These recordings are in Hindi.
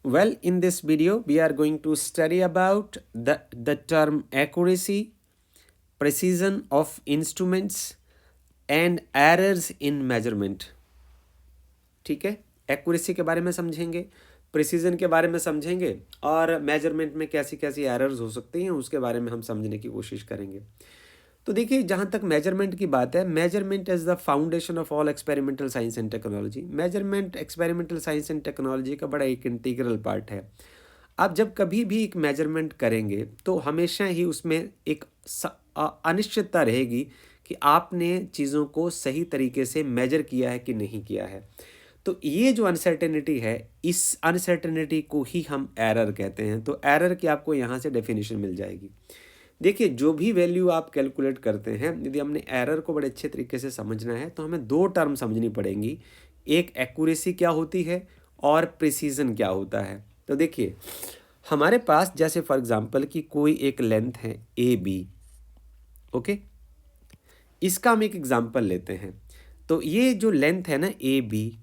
Well, in this video, we are going to study about the term accuracy, precision of instruments and errors in measurement. ठीक है, एक्यूरेसी के बारे में समझेंगे, प्रिसीजन के बारे में समझेंगे और मेजरमेंट में कैसी कैसी एरर्स हो सकती हैं उसके बारे में हम समझने की कोशिश करेंगे। तो देखिए, जहाँ तक मेजरमेंट की बात है, measurement is the foundation of all experimental science and technology. Measurement experimental science and technology का बड़ा एक इंटीग्रल पार्ट है। आप जब कभी भी एक मेजरमेंट करेंगे तो हमेशा ही उसमें एक अनिश्चितता रहेगी कि आपने चीज़ों को सही तरीके से मेजर किया है कि नहीं किया है। तो ये जो अनसर्टेनिटी है, इस अनसर्टेनिटी को ही हम एरर कहते हैं। तो एरर की आपको यहाँ से डेफिनेशन मिल जाएगी। देखिए, जो भी वैल्यू आप कैलकुलेट करते हैं, यदि हमने एरर को बड़े अच्छे तरीके से समझना है तो हमें दो टर्म समझनी पड़ेंगी। एक एक्यूरेसी क्या होती है और प्रिसीजन क्या होता है। तो देखिए, हमारे पास जैसे फॉर एग्जांपल कि कोई एक लेंथ है ए बी, ओके, इसका हम एक एग्जांपल लेते हैं। तो ये जो लेंथ है ना ए बी,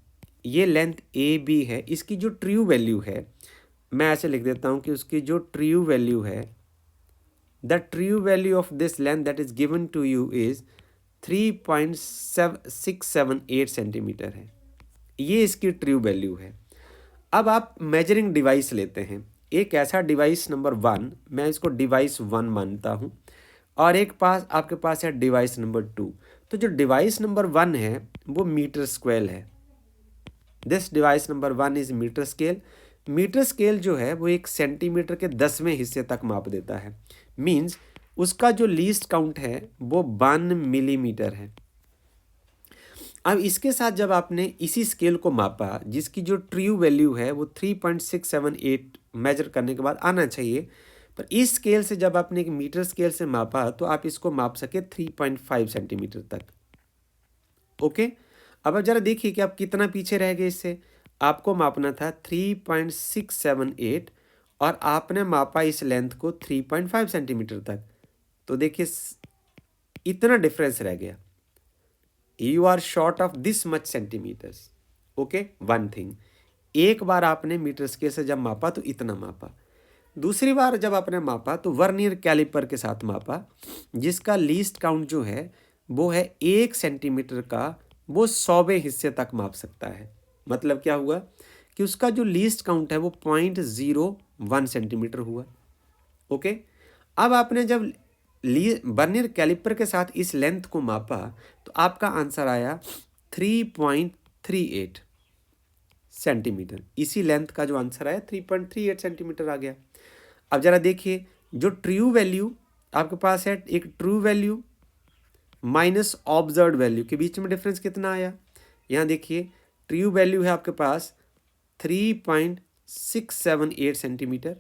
ये लेंथ ए बी है, इसकी जो ट्रू वैल्यू है, मैं ऐसे लिख देता हूँ कि उसकी जो ट्रू वैल्यू है, the true value of this length that is given to you is 3.678 centimetre है। ये इसकी ट्रू वैल्यू है। अब आप मेजरिंग डिवाइस लेते हैं, एक ऐसा डिवाइस नंबर 1, मैं इसको डिवाइस 1 मानता हूँ, और एक पास आपके पास है डिवाइस नंबर 2। तो जो डिवाइस नंबर 1 है वो मीटर स्क्वेयर है। This device number 1 is metre scale. Metre scale जो है वो एक सेंटीमीटर के 10वें हिस्से तक माप देता है। मीन्स उसका जो लीस्ट काउंट है वो 1 मिलीमीटर है। अब इसके साथ जब आपने इसी स्केल को मापा, जिसकी जो ट्रू वैल्यू है वो 3.678 मेजर करने के बाद आना चाहिए, पर इस स्केल से जब आपने एक मीटर स्केल से मापा तो आप इसको माप सके 3.5 सेंटीमीटर तक। ओके, अब आप जरा देखिए कि आप कितना पीछे रह गए इससे। आपको मापना था 3.678 और आपने मापा इस लेंथ को 3.5 सेंटीमीटर तक। तो देखिए, इतना डिफरेंस रह गया। You are short of this much centimetres. Okay, one thing, एक बार आपने मीटर स्केल से जब मापा तो इतना मापा, दूसरी बार जब आपने मापा तो वर्नियर कैलिपर के साथ मापा, जिसका लीस्ट काउंट जो है वो है 1 सेंटीमीटर का, वो 100वें हिस्से तक माप सकता है। मतलब क्या हुआ कि उसका जो लीस्ट काउंट है वो 0.01 सेंटीमीटर हुआ। ओके, अब आपने जब वर्नियर कैलिपर के साथ इस लेंथ को मापा तो आपका आंसर आया 3.38 सेंटीमीटर। इसी लेंथ का जो आंसर आया 3.38 सेंटीमीटर आ गया। अब जरा देखिए, जो ट्रू वैल्यू आपके पास है, एक true value minus observe value के बीच में डिफरेंस कितना आया। यहाँ देखिए, ट्रू वैल्यू है आपके पास 3.678 सेंटीमीटर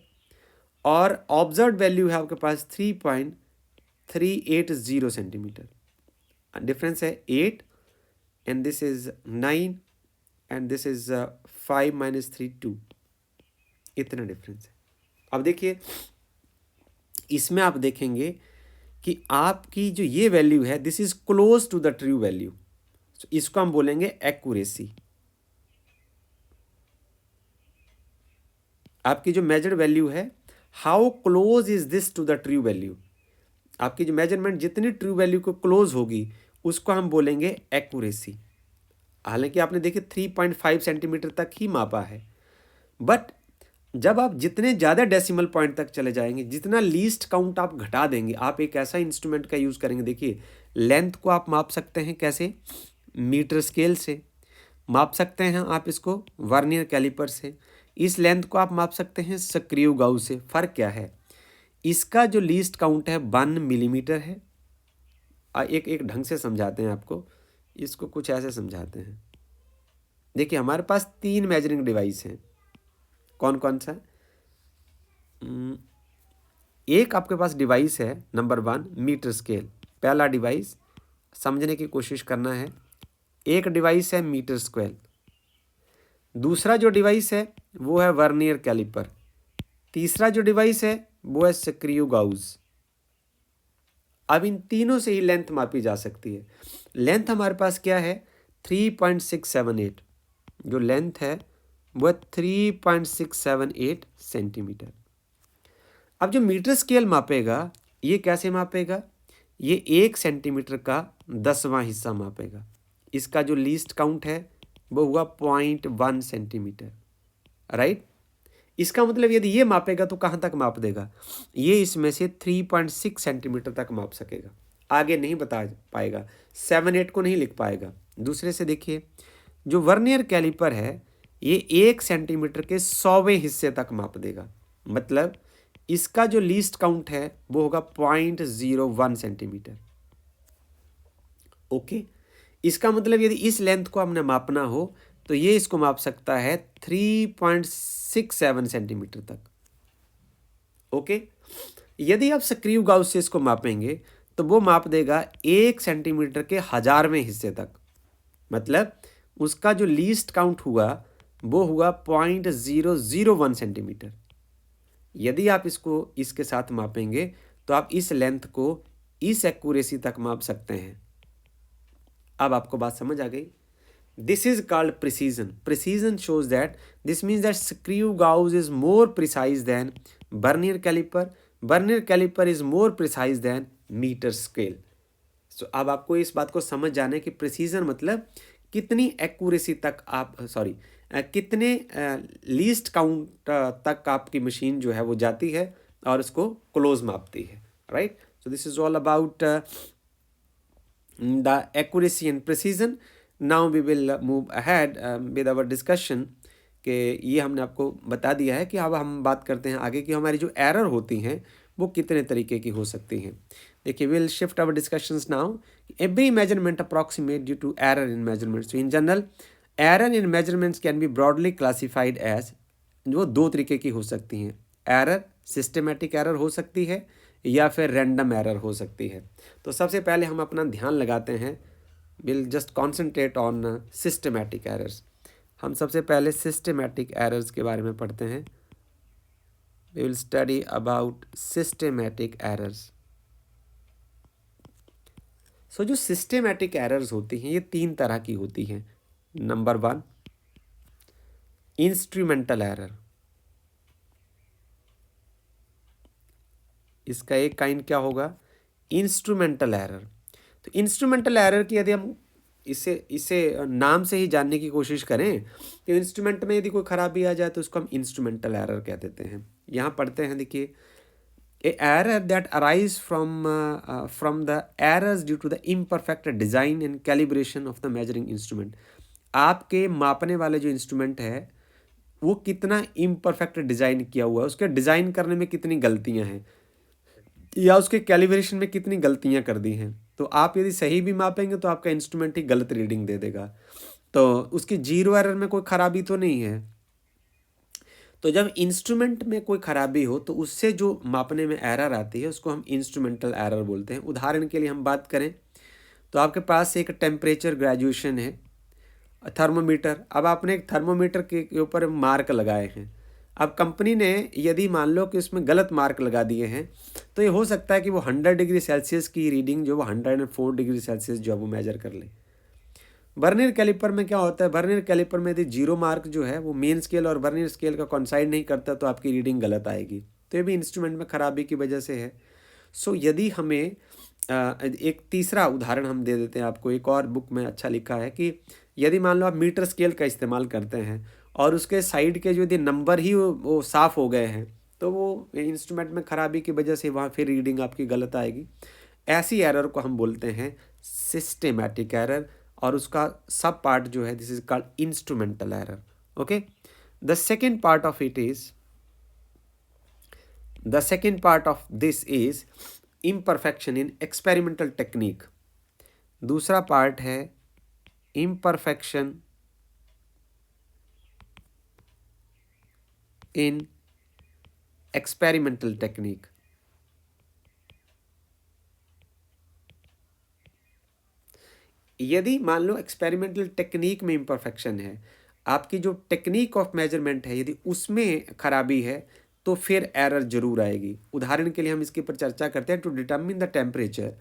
और ऑब्जर्व वैल्यू है आपके पास 3.380 सेंटीमीटर। डिफरेंस है 8 and this is 9 and this is 5 - 3 2। इतना डिफरेंस है। अब देखिए, इसमें आप देखेंगे कि आपकी जो ये वैल्यू है, this is close to the true value. इसको हम बोलेंगे एक्यूरेसी। आपकी जो मेजर्ड वैल्यू है, how close is this to the true value. आपकी जो मेजरमेंट जितनी ट्रू वैल्यू को क्लोज होगी उसको हम बोलेंगे एक्यूरेसी। हालांकि आपने देखिए 3.5 सेंटीमीटर तक ही मापा है, बट जब आप जितने ज़्यादा डेसिमल पॉइंट तक चले जाएंगे, जितना लीस्ट काउंट आप घटा देंगे, आप एक ऐसा इंस्ट्रूमेंट का यूज़ करेंगे। देखिए, लेंथ को आप माप सकते हैं कैसे, मीटर स्केल से माप सकते हैं आप इसको, वर्नियर कैलिपर से। इस लेंथ को आप माप सकते हैं स्क्रू गाउस से। फ़र्क क्या है, इसका जो लीस्ट काउंट है 1 मिलीमीटर है। एक एक ढंग से समझाते हैं आपको, इसको कुछ ऐसे समझाते हैं। देखिए, हमारे पास 3 मेजरिंग डिवाइस हैं। कौन कौन सा? एक आपके पास डिवाइस है नंबर 1 मीटर स्केल, पहला डिवाइस समझने की कोशिश करना है। एक डिवाइस है मीटर स्क्वेयर, दूसरा जो डिवाइस है वो है वर्नियर कैलिपर, तीसरा जो डिवाइस है वो है स्क्रू गाउस। अब इन तीनों से ही लेंथ मापी जा सकती है। लेंथ हमारे पास क्या है 3.678, जो लेंथ है वो है 3.678 सेंटीमीटर। अब जो मीटर स्केल मापेगा ये कैसे मापेगा, ये 1 सेंटीमीटर का 10वां हिस्सा मापेगा। इसका जो लीस्ट काउंट है वो हुआ 0.1 सेंटीमीटर, राइट। इसका मतलब यदि ये मापेगा तो कहाँ तक माप देगा, ये इसमें से 3.6 सेंटीमीटर तक माप सकेगा, आगे नहीं बता पाएगा, 7-8 को नहीं लिख पाएगा। दूसरे से देखिए, जो वर्नियर कैलिपर है ये 1 सेंटीमीटर के 100वें हिस्से तक माप देगा, मतलब इसका जो लीस्ट काउंट है वो होगा 0.01 सेंटीमीटर। ओके, इसका मतलब यदि इस लेंथ को हमने मापना हो तो ये इसको माप सकता है 3.67 सेंटीमीटर तक। ओके, यदि आप स्क्रू गाउस से इसको मापेंगे तो वो माप देगा 1 सेंटीमीटर के 1000वें हिस्से तक, मतलब उसका जो लीस्ट काउंट हुआ वो हुआ 0.001 सेंटीमीटर। यदि आप इसको इसके साथ मापेंगे तो आप इस लेंथ को इस एक्यूरेसी तक माप सकते हैं। अब आपको बात समझ आ गई। This is called precision. Precision shows that, this means that screw gauge is more precise than vernier caliper, vernier caliper is more precise than meter scale. So अब आपको इस बात को समझ जाना है कि प्रिसीजन मतलब कितनी एक्यूरेसी तक आप कितने लीस्ट काउंट तक आपकी मशीन जो है वो जाती है और इसको क्लोज मापती है, right. So this is all about the accuracy and precision. Now we will move ahead with our discussion, कि ये हमने आपको बता दिया है कि अब हम बात करते हैं आगे कि हमारी जो एरर होती हैं वो कितने तरीके की हो सकती हैं। देखिए, will shift our discussions now. Every measurement approximate due to error in measurements. तो in general error in measurements can be broadly classified as, जो 2 तरीके की हो सकती हैं। एरर सिस्टमेटिक एरर हो सकती है या फिर रैंडम एरर हो सकती है। तो सबसे पहले हम अपना ध्यान लगाते हैं, will just concentrate on systematic errors. हम सबसे पहले सिस्टमेटिक एरर्स के बारे में पढ़ते हैं। We will study about systematic errors. So जो सिस्टमेटिक एरर्स होती हैं ये 3 तरह की होती हैं। Number 1, instrumental error. इसका एक काइंड क्या होगा, इंस्ट्रूमेंटल एरर। तो इंस्ट्रूमेंटल एरर की यदि हम इसे नाम से ही जानने की कोशिश करें तो इंस्ट्रूमेंट में यदि कोई खराबी आ जाए तो उसको हम इंस्ट्रूमेंटल एरर कह देते हैं। यहाँ पढ़ते हैं, देखिए, a error that arise from the errors due to the imperfect design and calibration of the measuring instrument. आपके मापने वाले जो इंस्ट्रूमेंट है वो कितना इम्परफेक्ट डिज़ाइन किया हुआ है, उसके डिज़ाइन करने में कितनी गलतियाँ हैं या उसके कैलिब्रेशन में कितनी गलतियाँ कर दी हैं। तो आप यदि सही भी मापेंगे तो आपका इंस्ट्रूमेंट ही गलत रीडिंग दे देगा, तो उसकी 0 एरर में कोई खराबी तो नहीं है। तो जब इंस्ट्रूमेंट में कोई खराबी हो तो उससे जो मापने में एरर आती है उसको हम इंस्ट्रूमेंटल एरर बोलते हैं। उदाहरण के लिए हम बात करें तो आपके पास एक टेम्परेचर ग्रेजुएशन है, थर्मोमीटर। अब आपने एक थर्मोमीटर के ऊपर मार्क लगाए हैं। अब कंपनी ने यदि मान लो कि उसमें गलत मार्क लगा दिए हैं तो ये हो सकता है कि वो 100 डिग्री सेल्सियस की रीडिंग जो वो 104 डिग्री सेल्सियस जो है वो मेजर कर ले। वर्नियर कैलिपर में क्या होता है, वर्नियर कैलिपर में यदि 0 मार्क जो है वो मेन स्केल और वर्नियर स्केल का कॉन्साइड नहीं करता तो आपकी रीडिंग गलत आएगी। तो ये भी इंस्ट्रूमेंट में खराबी की वजह से है। सो यदि हमें एक तीसरा उदाहरण हम दे देते हैं आपको, एक और बुक में अच्छा लिखा है कि यदि मान लो आप मीटर स्केल का इस्तेमाल करते हैं और उसके साइड के जो यदि नंबर ही वो साफ़ हो गए हैं तो वो इंस्ट्रूमेंट में खराबी की वजह से वहाँ फिर रीडिंग आपकी गलत आएगी। ऐसी एरर को हम बोलते हैं सिस्टेमैटिक एरर, और उसका सब पार्ट जो है this is called instrumental error. Okay, the second part of it is, the second part of this is imperfection in experimental technique. दूसरा पार्ट है इम्परफेक्शन इन एक्सपेरिमेंटल टेक्निक। यदि मान लो एक्सपेरिमेंटल टेक्निक में इम्परफेक्शन है, आपकी जो टेक्निक ऑफ मेजरमेंट है यदि उसमें खराबी है, तो फिर एरर जरूर आएगी। उदाहरण के लिए हम इसके ऊपर चर्चा करते हैं। टू डिटर्मिन द टेम्परेचर,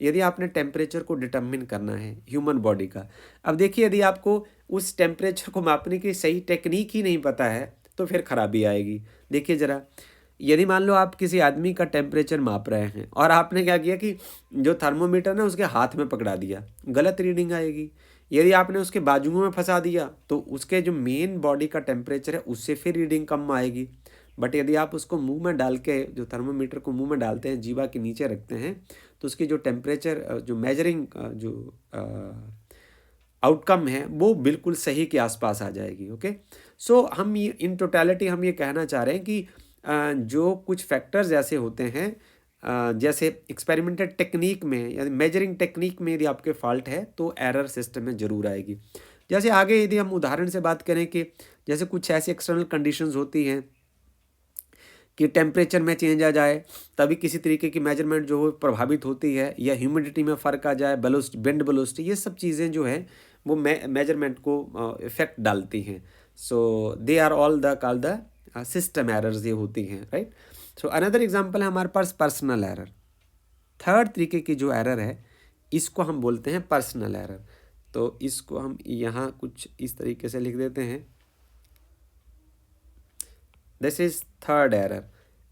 यदि आपने टेम्परेचर को डिटर्मिन करना है ह्यूमन बॉडी का, अब देखिए यदि आपको उस टेम्परेचर को मापने की सही टेक्निक ही नहीं पता है तो फिर खराबी आएगी। देखिए ज़रा, यदि मान लो आप किसी आदमी का टेम्परेचर माप रहे हैं और आपने क्या किया कि जो थर्मोमीटर ना उसके हाथ में पकड़ा दिया, गलत रीडिंग आएगी। यदि आपने उसके बाजुओं में फंसा दिया तो उसके जो मेन बॉडी का टेम्परेचर है उससे फिर रीडिंग कम आएगी। बट यदि आप उसको मुंह में डाल के, जो थर्मोमीटर को मुंह में डालते हैं, जीवा के नीचे रखते हैं, तो उसकी जो टेम्परेचर, जो मेजरिंग जो आउटकम है वो बिल्कुल सही के आसपास आ जाएगी। ओके, सो हम ये इन टोटलिटी हम ये कहना चाह रहे हैं कि जो कुछ फैक्टर्स ऐसे होते हैं, जैसे एक्सपेरिमेंटल टेक्निक में या मेजरिंग टेक्निक में यदि आपके फॉल्ट है तो एरर सिस्टम में ज़रूर आएगी। जैसे आगे यदि हम उदाहरण से बात करें कि जैसे कुछ ऐसी एक्सटर्नल कंडीशंस होती हैं कि टेम्परेचर में चेंज आ जाए तभी किसी तरीके की मेजरमेंट जो हो प्रभावित होती है, या ह्यूमिडिटी में फ़र्क आ जाए, विंड वेलोसिटी, ये सब चीज़ें जो हैं वो मेजरमेंट को इफेक्ट डालती हैं। So they are all the call the system errors ये होती हैं, राइट। सो अनदर एग्जांपल है हमारे पास पर्सनल एरर। थर्ड तरीके की जो एरर है इसको हम बोलते हैं पर्सनल एरर। तो इसको हम यहाँ कुछ इस तरीके से लिख देते हैं, this is third error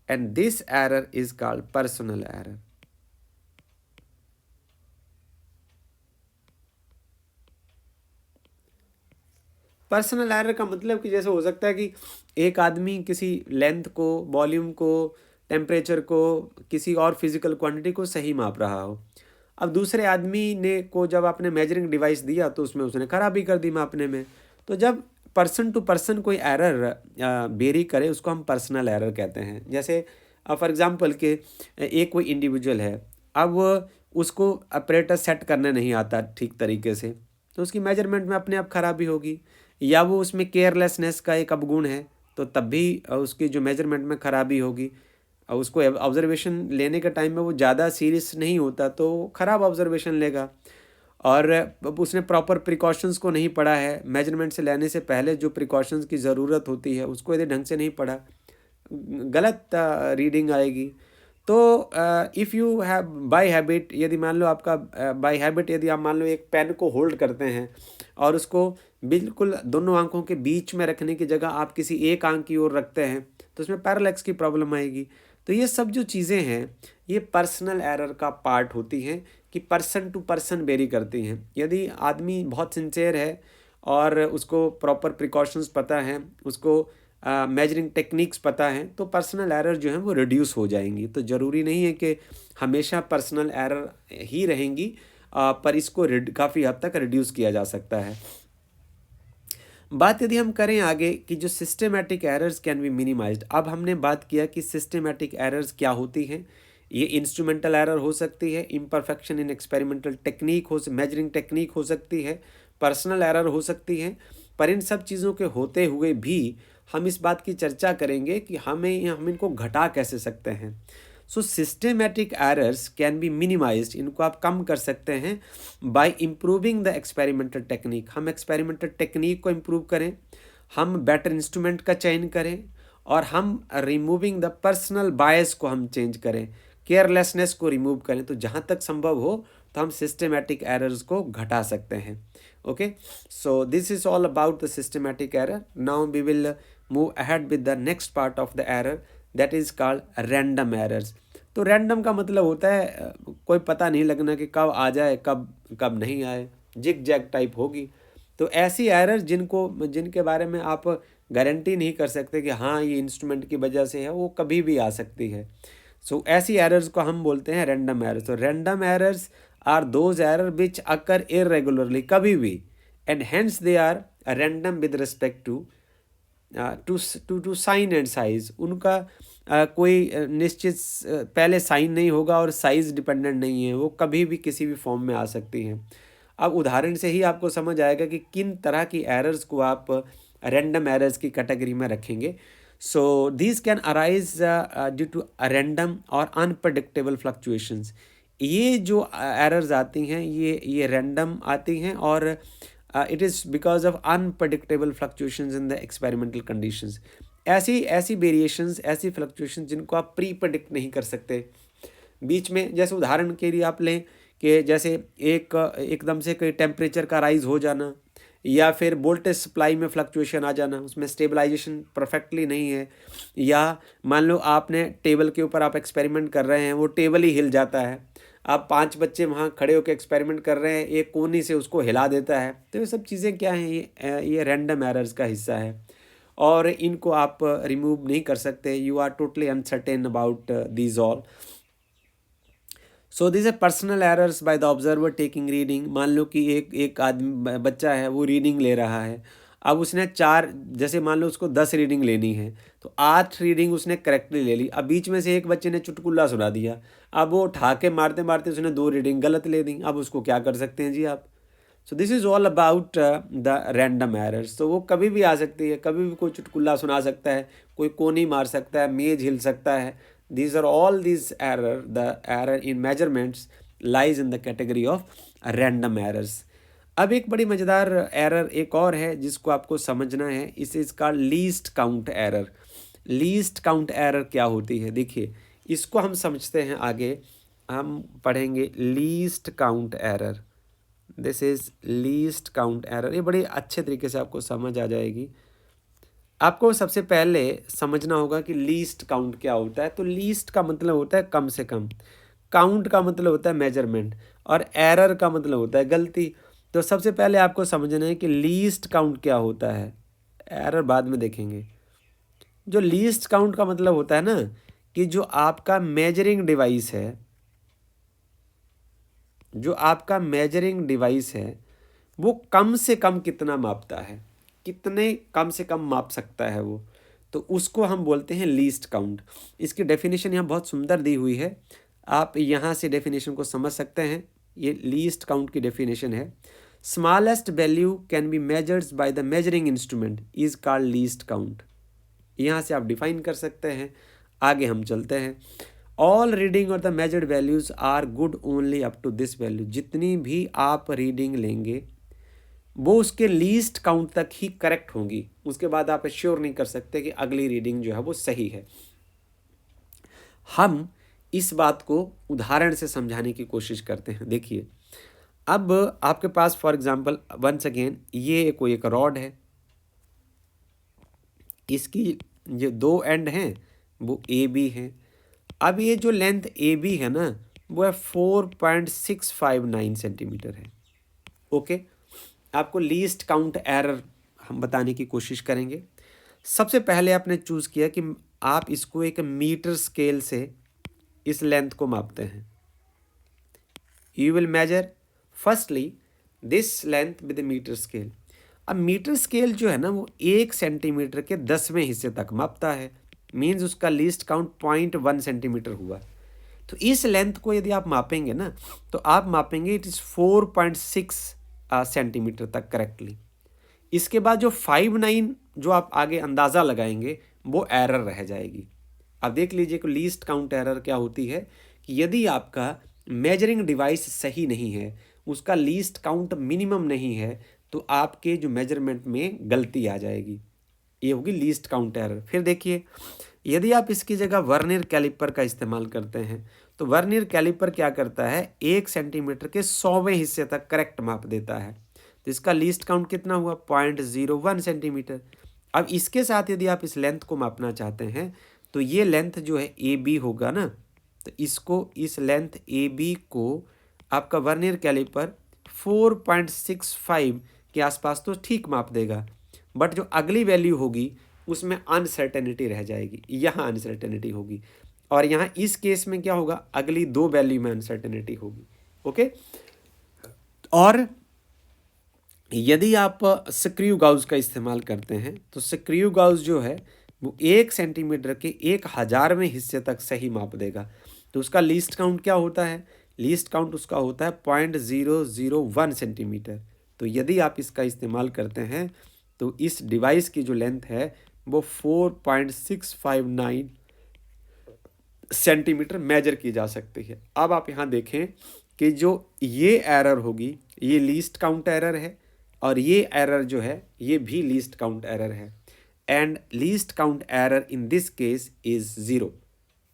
and this error is called personal error. Personal error का मतलब कि जैसे हो सकता है कि एक आदमी किसी लेंथ को, वॉल्यूम को, टेम्परेचर को, किसी और फिजिकल क्वांटिटी को सही माप रहा हो। अब दूसरे आदमी ने को जब आपने मेजरिंग डिवाइस दिया तो उसमें उसने खराबी कर दी मापने में। तो जब पर्सन टू पर्सन कोई एरर वेरी करे उसको हम पर्सनल एरर कहते हैं। जैसे फॉर एग्जांपल कि एक कोई इंडिविजुअल है, अब उसको ऑपरेटर सेट करने नहीं आता ठीक तरीके से, तो उसकी मेजरमेंट में अपने आप खराबी होगी। या वो उसमें केयरलेसनेस का एक अवगुण है तो तब भी उसकी जो मेजरमेंट में खराबी होगी। उसको ऑब्जर्वेशन लेने के टाइम में वो ज़्यादा सीरियस नहीं होता तो ख़राब ऑब्जर्वेशन लेगा। और उसने प्रॉपर प्रिकॉशंस को नहीं पढ़ा है, मेजरमेंट से लेने से पहले जो प्रिकॉशंस की ज़रूरत होती है उसको यदि ढंग से नहीं पढ़ा, गलत रीडिंग आएगी। तो if you have by habit, यदि मान लो आपका बाय हैबिट यदि आप मान लो एक पेन को होल्ड करते हैं और उसको बिल्कुल दोनों आंखों के बीच में रखने की जगह आप किसी एक आंख की ओर रखते हैं तो उसमें पैरालैक्स की प्रॉब्लम आएगी। तो ये सब जो चीज़ें हैं ये पर्सनल एरर का पार्ट होती हैं कि पर्सन टू पर्सन वेरी करती हैं। यदि आदमी बहुत सिंसियर है और उसको प्रॉपर प्रिकॉशंस पता है, उसको मेजरिंग टेक्निक्स पता है, तो पर्सनल एरर जो है वो रिड्यूस हो जाएंगी। तो ज़रूरी नहीं है कि हमेशा पर्सनल एरर ही रहेंगी, पर इसको काफ़ी हद तक रिड्यूस किया जा सकता है। बात यदि हम करें आगे कि जो systematic errors can be minimised, अब हमने बात किया कि सिस्टमेटिक एरर्स क्या होती हैं। ये इंस्ट्रूमेंटल एरर हो सकती है, imperfection in experimental technique measuring technique हो सकती है, पर्सनल एरर हो सकती है। पर इन सब चीज़ों के होते हुए भी हम इस बात की चर्चा करेंगे कि हम इनको घटा कैसे सकते हैं। So systematic errors can be minimized, इनको आप कम कर सकते हैं by improving the experimental technique. हम एक्सपेरिमेंटल टेक्निक को इम्प्रूव करें, हम बेटर इंस्ट्रूमेंट का चयन करें, और हम रिमूविंग द पर्सनल बायस को हम चेंज करें, केयरलेसनेस को रिमूव करें। तो जहाँ तक संभव हो तो हम सिस्टमेटिक एरर्स को घटा सकते हैं। Okay, so this is all about the systematic error. Now we will move ahead with the next part of the error, that is called random errors. तो रैंडम का मतलब होता है कोई पता नहीं लगना कि कब आ जाए कब कब नहीं आए, जिग जैग टाइप होगी। तो ऐसी एरर जिनके बारे में आप गारंटी नहीं कर सकते कि हाँ ये इंस्ट्रूमेंट की वजह से है, वो कभी भी आ सकती है। सो ऐसी एरर्स को हम बोलते हैं रैंडम एरर्स। तो random errors are those error which occur irregularly, कभी भी, and hence they are random with respect to sign and size. उनका कोई निश्चित पहले साइन नहीं होगा और साइज़ डिपेंडेंट नहीं है, वो कभी भी किसी भी फॉर्म में आ सकती हैं। अब उदाहरण से ही आपको समझ आएगा कि किन तरह की एरर्स को आप रैंडम एरर्स की कैटेगरी में रखेंगे। So these can arise due to random और अनप्रडिक्टेबल फ्लक्चुएशंस। ये जो एरर्स आती हैं ये रैंडम आती हैं और it is because of unpredictable fluctuations in the experimental conditions. ऐसी ऐसी वेरिएशंस, ऐसी फ्लक्चुएशन जिनको आप प्री प्रेडिक्ट नहीं कर सकते। बीच में जैसे उदाहरण के लिए आप लें कि जैसे एकदम से कोई टेम्परेचर का राइज हो जाना, या फिर वोल्टेज सप्लाई में फ्लक्चुएशन आ जाना, उसमें स्टेबलाइजेशन परफेक्टली नहीं है, या मान लो आपने टेबल के ऊपर आप एक्सपेरिमेंट कर रहे हैं, वो टेबल ही हिल जाता है, आप 5 बच्चे वहाँ खड़े होकर एक्सपेरिमेंट कर रहे हैं, एक कोनी से उसको हिला देता है। तो ये सब चीज़ें क्या हैं, ये रैंडम एरर्स का हिस्सा है और इनको आप रिमूव नहीं कर सकते। You are totally uncertain about these all. So this a personal errors by the observer taking reading. मान लो कि एक आदमी बच्चा है, वो रीडिंग ले रहा है। अब उसने 4, जैसे मान लो उसको 10 रीडिंग लेनी है, तो 8 रीडिंग उसने करेक्टली ले ली। अब बीच में से एक बच्चे ने चुटकुला सुना दिया, अब वो उठा के मारते मारते उसने 2 रीडिंग गलत ले दी। अब उसको क्या कर सकते हैं जी आप? So this is all about the random errors. तो वो कभी भी आ सकती है, कभी भी कोई चुटकुला सुना सकता है, कोई कोनी मार सकता है, मेज हिल सकता है। These are all these error, the error in measurements lies in the category of random errors. अब एक बड़ी मज़ेदार एरर एक और है जिसको आपको समझना है, इस इसका least count error. Least count error क्या होती है, देखिए इसको हम समझते हैं। आगे हम पढ़ेंगे least count error. This is least count error. ये बड़े अच्छे तरीके से आपको समझ आ जाएगी। आपको सबसे पहले समझना होगा कि लीस्ट काउंट क्या होता है। तो लीस्ट का मतलब होता है कम से कम, काउंट का मतलब होता है मेजरमेंट, और एरर का मतलब होता है गलती। तो सबसे पहले आपको समझना है कि लीस्ट काउंट क्या होता है, एरर बाद में देखेंगे। जो लीस्ट काउंट का मतलब होता है ना, कि जो आपका मेजरिंग डिवाइस है, जो आपका मेजरिंग डिवाइस है वो कम से कम कितना मापता है, कितने कम से कम माप सकता है वो, तो उसको हम बोलते हैं लीस्ट काउंट। इसकी डेफिनेशन यहाँ बहुत सुंदर दी हुई है, आप यहाँ से डेफिनेशन को समझ सकते हैं। ये लीस्ट काउंट की डेफिनेशन है। Smallest value can be measured by the measuring instrument is called least count. यहाँ से आप डिफाइन कर सकते हैं। आगे हम चलते हैं। ऑल रीडिंग और the measured values are good only up to this value. जितनी भी आप रीडिंग लेंगे वो उसके लीस्ट काउंट तक ही करेक्ट होंगी, उसके बाद आप एश्योर नहीं कर सकते कि अगली रीडिंग जो है वो सही है। हम इस बात को उदाहरण से समझाने की कोशिश करते हैं। देखिए, अब आपके पास फॉर एग्जांपल वंस अगेन ये कोई एक रॉड है, इसकी जो 2 एंड हैं वो ए बी हैं। अब ये जो लेंथ ए बी है ना, वो है 4.659 सेंटीमीटर है। ओके, आपको लीस्ट काउंट एरर हम बताने की कोशिश करेंगे। सबसे पहले आपने चूज़ किया कि आप इसको एक मीटर स्केल से इस लेंथ को मापते हैं। You will measure firstly this length with metre scale. अब मीटर स्केल जो है ना वो 1 सेंटीमीटर के 10वें हिस्से तक मापता है, मीन्स उसका लीस्ट काउंट 0.1 सेंटीमीटर हुआ। तो इस लेंथ को यदि आप मापेंगे ना, तो आप मापेंगे इट इज़ 4.6 सेंटीमीटर तक करेक्टली। इसके बाद जो 5.9 जो आप आगे अंदाज़ा लगाएंगे वो एरर रह जाएगी। अब देख लीजिए कि लीस्ट काउंट एरर क्या होती है, कि यदि आपका मेजरिंग डिवाइस सही नहीं है, उसका लीस्ट काउंट मिनिमम नहीं है, तो आपके जो मेजरमेंट में गलती आ जाएगी, ये होगी लीस्ट काउंट एरर। फिर देखिए, यदि आप इसकी जगह वर्नियर कैलिपर का इस्तेमाल करते हैं, तो वर्नियर कैलिपर क्या करता है, 1 सेंटीमीटर के 100वें हिस्से तक करेक्ट माप देता है। तो इसका लीस्ट काउंट कितना हुआ, 0.01 सेंटीमीटर। अब इसके साथ यदि आप इस लेंथ को मापना चाहते हैं, तो ये लेंथ जो है ए बी होगा ना, तो इसको, इस लेंथ ए बी को आपका वर्नियर कैलिपर 4.65 के आसपास तो ठीक माप देगा, बट जो अगली वैल्यू होगी उसमें अनसर्टेनिटी रह जाएगी, यहाँ अनसर्टेनिटी होगी, और यहाँ इस केस में क्या होगा, अगली 2 वैल्यू में अनसर्टेनिटी होगी। ओके, और यदि आप स्क्रू गाउज का इस्तेमाल करते हैं, तो स्क्रू गाउज जो है वो 1 सेंटीमीटर के 1000वें हिस्से तक सही माप देगा। तो उसका लीस्ट काउंट क्या होता है, लीस्ट काउंट उसका होता है 0.001 सेंटीमीटर। तो यदि आप इसका इस्तेमाल करते हैं, तो इस डिवाइस की जो लेंथ है वो 4.659 सेंटीमीटर मेजर की जा सकती है। अब आप यहाँ देखें कि जो ये एरर होगी, ये लीस्ट काउंट एरर है, और ये एरर जो है ये भी लीस्ट काउंट एरर है। And least count error in this case is 0.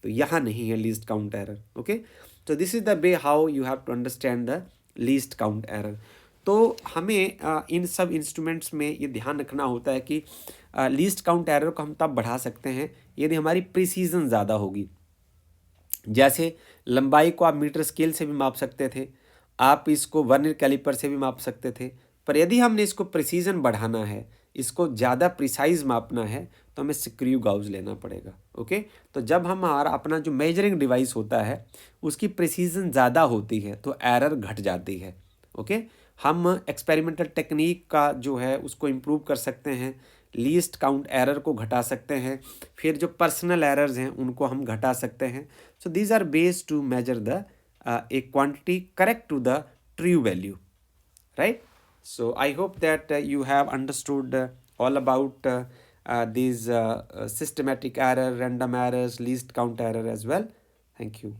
तो यहाँ नहीं है लीस्ट काउंट एरर. ओके, तो this is the way how you have to understand the least count error. तो हमें इन सब इंस्ट्रूमेंट्स में ये ध्यान रखना होता है कि लीस्ट काउंट एरर को हम तब बढ़ा सकते हैं यदि हमारी प्रिसीजन ज़्यादा होगी. जैसे लंबाई को आप मीटर स्केल से भी माप सकते थे, आप इसको वर्नियर कैलिपर से भी माप सकते थे, पर यदि हमने इसको प्रिसीजन बढ़ाना है, इसको ज़्यादा प्रिसाइज मापना है, तो हमें स्क्रू गाउज लेना पड़ेगा. ओके, तो जब हमारा अपना जो मेजरिंग डिवाइस होता है उसकी प्रिसीजन ज़्यादा होती है तो एरर घट जाती है. ओके, हम एक्सपेरिमेंटल टेक्निक का जो है उसको इम्प्रूव कर सकते हैं, लीस्ट काउंट एरर को घटा सकते हैं, फिर जो पर्सनल एरर्स हैं उनको हम घटा सकते हैं. So these are based to measure the a quantity correct to the true value, right? So I hope that you have understood all about these systematic error, random errors, least count error as well. Thank you.